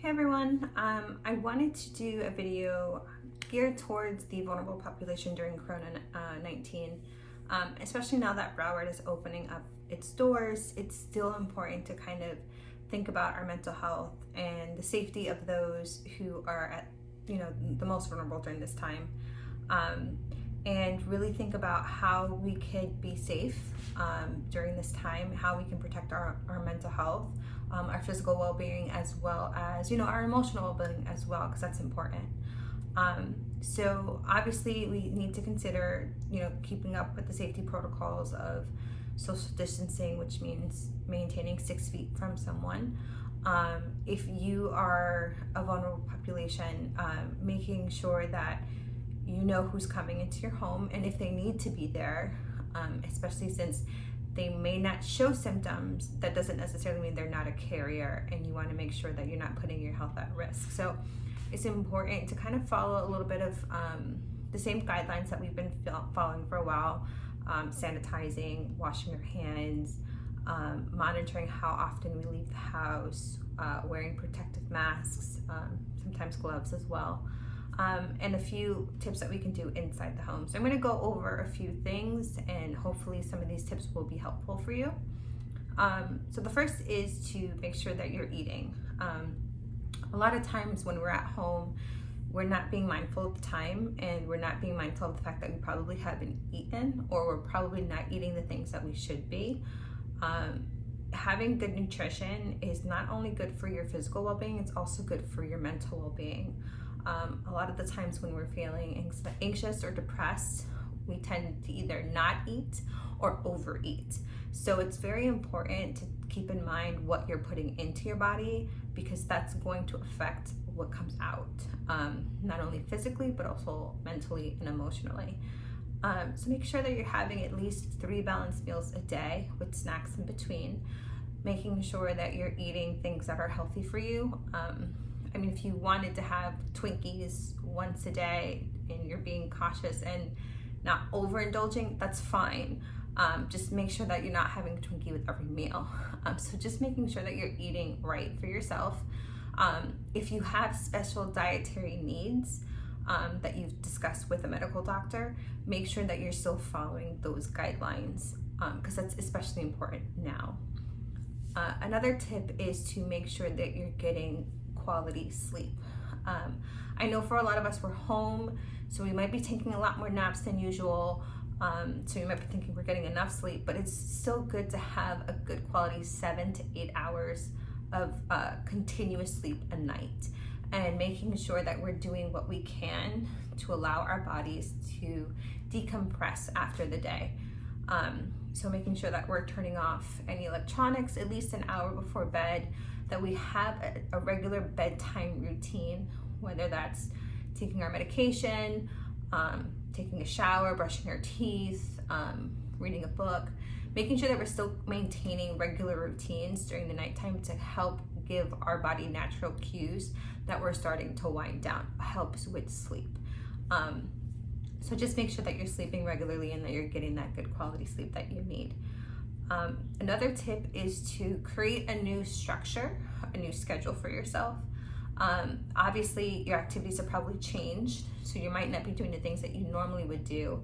Hey everyone, I wanted to do a video geared towards the vulnerable population during Corona-19. Especially now that Broward is opening up its doors, it's still important to kind of think about our mental health and the safety of those who are at, the most vulnerable during this time. And really think about how we could be safe during this time, how we can protect our mental health, our physical well-being, as well as our emotional well-being as well, because that's important. So obviously we need to consider keeping up with the safety protocols of social distancing, which means maintaining 6 feet from someone. If you are a vulnerable population, making sure that you know who's coming into your home, and if they need to be there, especially since they may not show symptoms, that doesn't necessarily mean they're not a carrier, and you want to make sure that you're not putting your health at risk. So it's important to kind of follow a little bit of the same guidelines that we've been following for a while: sanitizing, washing your hands, monitoring how often we leave the house, wearing protective masks, sometimes gloves as well. And a few tips that we can do inside the home. So I'm going to go over a few things, and hopefully some of these tips will be helpful for you. So the first is to make sure that you're eating. A lot of times when we're at home, we're not being mindful of the time, and we're not being mindful of the fact that we probably haven't eaten, or we're probably not eating the things that we should be. Having good nutrition is not only good for your physical well-being, it's also good for your mental well-being. A lot of the times when we're feeling anxious or depressed, we tend to either not eat or overeat. So it's very important to keep in mind what you're putting into your body, because that's going to affect what comes out, not only physically, but also mentally and emotionally. So make sure that you're having at least 3 balanced meals a day with snacks in between, making sure that you're eating things that are healthy for you. If you wanted to have Twinkies once a day and you're being cautious and not overindulging, that's fine. Just make sure that you're not having a Twinkie with every meal. So just making sure that you're eating right for yourself. If you have special dietary needs that you've discussed with a medical doctor, make sure that you're still following those guidelines, because that's especially important now. Another tip is to make sure that you're getting quality sleep. I know for a lot of us, we're home, so we might be taking a lot more naps than usual. So you might be thinking we're getting enough sleep, but it's still good to have a good quality 7 to 8 hours of continuous sleep a night, and making sure that we're doing what we can to allow our bodies to decompress after the day. So making sure that we're turning off any electronics at least an hour before bed, that we have a regular bedtime routine, whether that's taking our medication, taking a shower, brushing our teeth, reading a book, making sure that we're still maintaining regular routines during the nighttime to help give our body natural cues that we're starting to wind down, helps with sleep. So just make sure that you're sleeping regularly and that you're getting that good quality sleep that you need. Another tip is to create a new structure, a new schedule for yourself. Obviously, your activities have probably changed, so you might not be doing the things that you normally would do,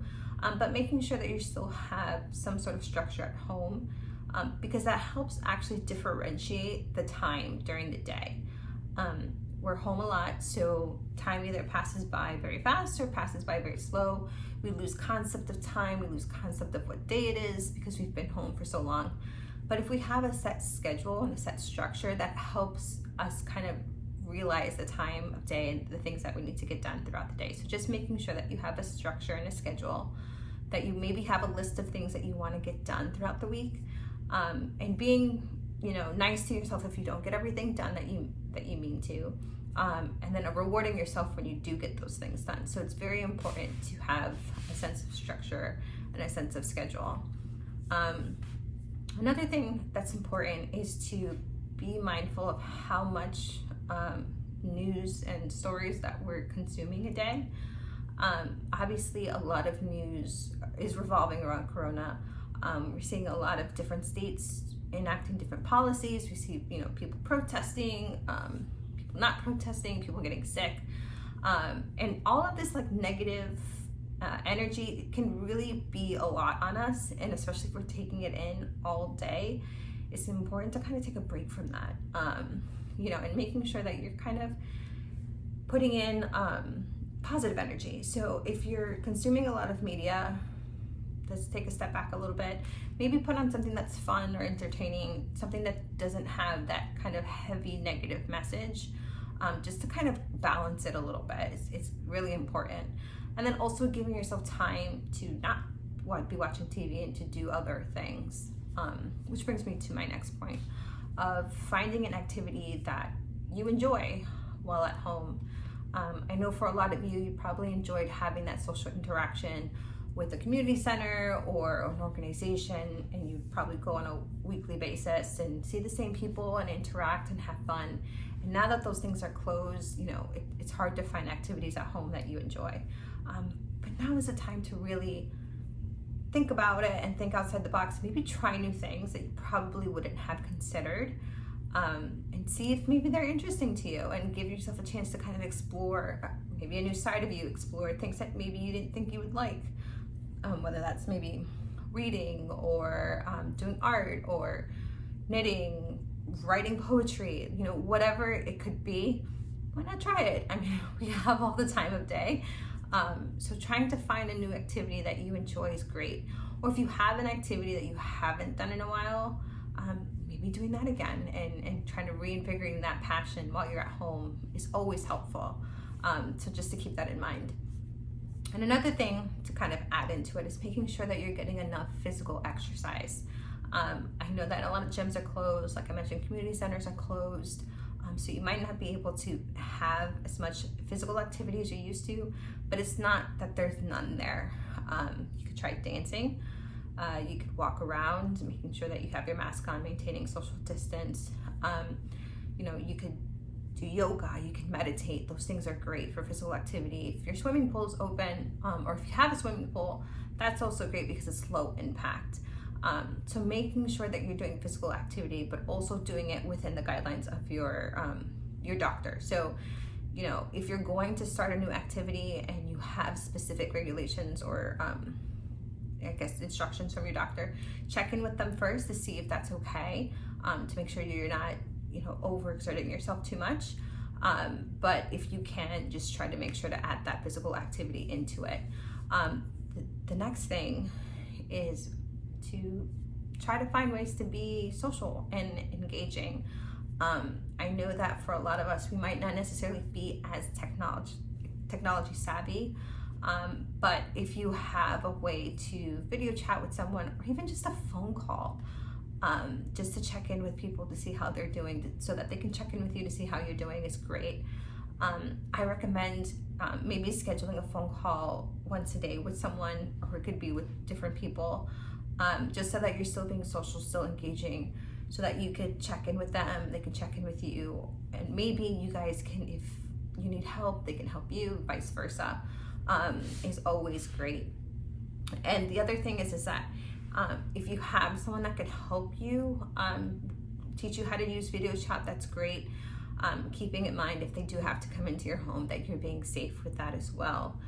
but making sure that you still have some sort of structure at home, because that helps actually differentiate the time during the day. We're home a lot, so time either passes by very fast or passes by very slow. We lose concept of time, we lose concept of what day it is, because we've been home for so long. But if we have a set schedule and a set structure, that helps us kind of realize the time of day and the things that we need to get done throughout the day. So just making sure that you have a structure and a schedule, that you maybe have a list of things that you want to get done throughout the week, and being nice to yourself if you don't get everything done that you mean to, and then rewarding yourself when you do get those things done. So it's very important to have a sense of structure and a sense of schedule. Another thing that's important is to be mindful of how much news and stories that we're consuming a day. Obviously, a lot of news is revolving around Corona. We're seeing a lot of different states enacting different policies. We see, people protesting, people not protesting, people getting sick, and all of this like negative energy can really be a lot on us, and especially if we're taking it in all day, it's important to kind of take a break from that, and making sure that you're kind of putting in positive energy. So if you're consuming a lot of media, let's take a step back a little bit. Maybe put on something that's fun or entertaining, something that doesn't have that kind of heavy negative message, just to kind of balance it a little bit. It's really important. And then also giving yourself time to not be watching TV and to do other things, which brings me to my next point of finding an activity that you enjoy while at home. I know for a lot of you probably enjoyed having that social interaction with a community center or an organization, and you probably go on a weekly basis and see the same people and interact and have fun. And now that those things are closed, it's hard to find activities at home that you enjoy. But now is the time to really think about it and think outside the box, maybe try new things that you probably wouldn't have considered, and see if maybe they're interesting to you, and give yourself a chance to kind of explore maybe a new side of you, explore things that maybe you didn't think you would like, whether that's maybe reading or doing art or knitting, writing poetry, whatever it could be. Why not try it? I mean, we have all the time of day. So trying to find a new activity that you enjoy is great. Or if you have an activity that you haven't done in a while, maybe doing that again and trying to reinvigorating that passion while you're at home is always helpful. So just to keep that in mind. And another thing to kind of add into it is making sure that you're getting enough physical exercise. I know that a lot of gyms are closed, like I mentioned, community centers are closed. So you might not be able to have as much physical activity as you used to, but it's not that there's none there. You could try dancing. You could walk around, making sure that you have your mask on, maintaining social distance. You could do yoga, you can meditate. Those things are great for physical activity. If your swimming pool is open, or if you have a swimming pool, that's also great because it's low impact. So making sure that you're doing physical activity, but also doing it within the guidelines of your doctor. So, if you're going to start a new activity and you have specific regulations or instructions from your doctor, check in with them first to see if that's okay, to make sure you're not overexerting yourself too much. But if you can, just try to make sure to add that physical activity into it. The next thing is to try to find ways to be social and engaging. I know that for a lot of us, we might not necessarily be as technology savvy, but if you have a way to video chat with someone, or even just a phone call, just to check in with people to see how they're doing, so that they can check in with you to see how you're doing, is great. I recommend maybe scheduling a phone call once a day with someone, or it could be with different people, just so that you're still being social, still engaging, so that you could check in with them, they can check in with you, and maybe you guys can, if you need help, they can help you, vice versa, is always great. And the other thing is that if you have someone that could help you, teach you how to use video chat, that's great. Keeping in mind, if they do have to come into your home, that you're being safe with that as well.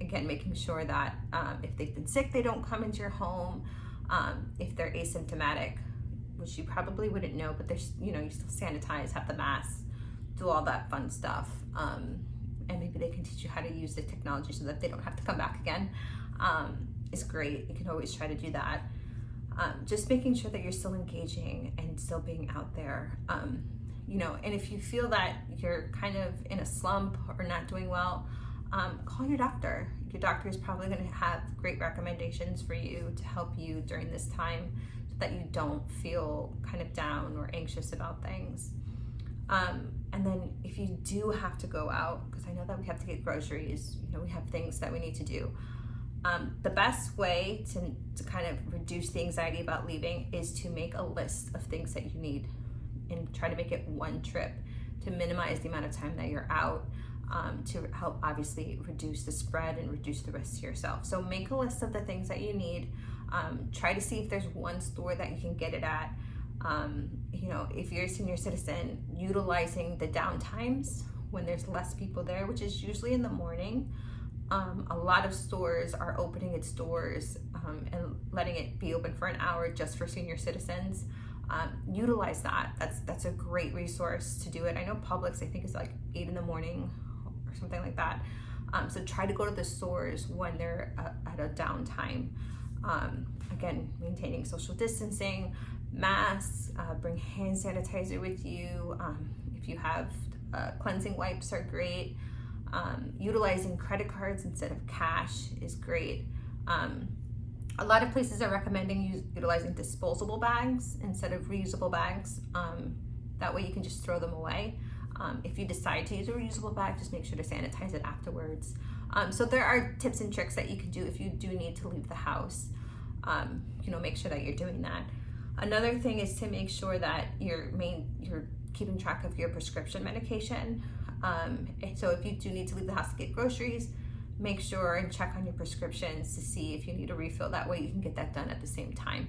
Again, making sure that if they've been sick, they don't come into your home. If they're asymptomatic, which you probably wouldn't know, but there's, you still sanitize, have the mask, do all that fun stuff. And maybe they can teach you how to use the technology so that they don't have to come back again. Is great. You can always try to do that. Just making sure that you're still engaging and still being out there. And if you feel that you're kind of in a slump or not doing well, call your doctor. Your doctor is probably going to have great recommendations for you to help you during this time, so that you don't feel kind of down or anxious about things. And then if you do have to go out, because I know that we have to get groceries, we have things that we need to do. The best way to kind of reduce the anxiety about leaving is to make a list of things that you need and try to make it one trip to minimize the amount of time that you're out, to help obviously reduce the spread and reduce the risk to yourself. So make a list of the things that you need. Try to see if there's one store that you can get it at. You know, if you're a senior citizen, utilizing the downtimes when there's less people there, which is usually in the morning. A lot of stores are opening its doors and letting it be open for an hour just for senior citizens. Utilize that. That's a great resource to do it. I know Publix, I think, is like 8 in the morning or something like that. So try to go to the stores when they're at a downtime. Again, maintaining social distancing, masks, bring hand sanitizer with you. If you have cleansing wipes are great. Utilizing credit cards instead of cash is great. A lot of places are recommending utilizing disposable bags instead of reusable bags. That way you can just throw them away. If you decide to use a reusable bag, just make sure to sanitize it afterwards. So there are tips and tricks that you can do if you do need to leave the house. You know, make sure that you're doing that. Another thing is to make sure that you're keeping track of your prescription medication. So if you do need to leave the house to get groceries, make sure and check on your prescriptions to see if you need a refill. That way you can get that done at the same time.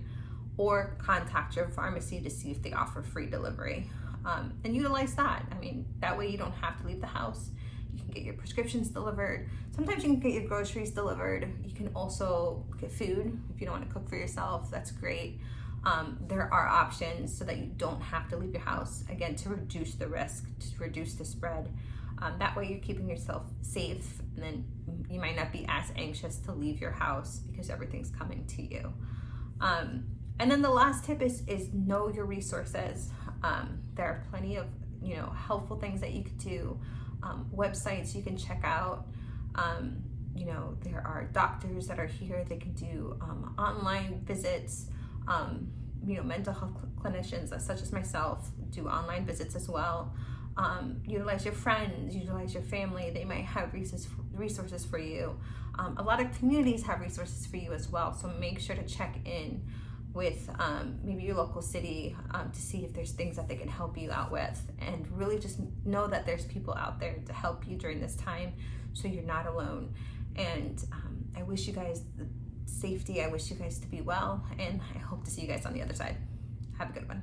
Or contact your pharmacy to see if they offer free delivery. And utilize that. I mean, that way you don't have to leave the house. You can get your prescriptions delivered. Sometimes you can get your groceries delivered. You can also get food if you don't want to cook for yourself. That's great. There are options so that you don't have to leave your house, again, to reduce the risk, to reduce the spread. That way you're keeping yourself safe, and then you might not be as anxious to leave your house because everything's coming to you. And then the last tip is know your resources. There are plenty of, you know, helpful things that you could do, websites you can check out. You know, there are doctors that are here. They can do online visits. You know, mental health clinicians, such as myself, do online visits as well. Utilize your friends, utilize your family. They might have resources for you. A lot of communities have resources for you as well. So make sure to check in with maybe your local city to see if there's things that they can help you out with. And really just know that there's people out there to help you during this time, so you're not alone. And I wish you guys the safety. I wish you guys to be well, and I hope to see you guys on the other side. Have a good one.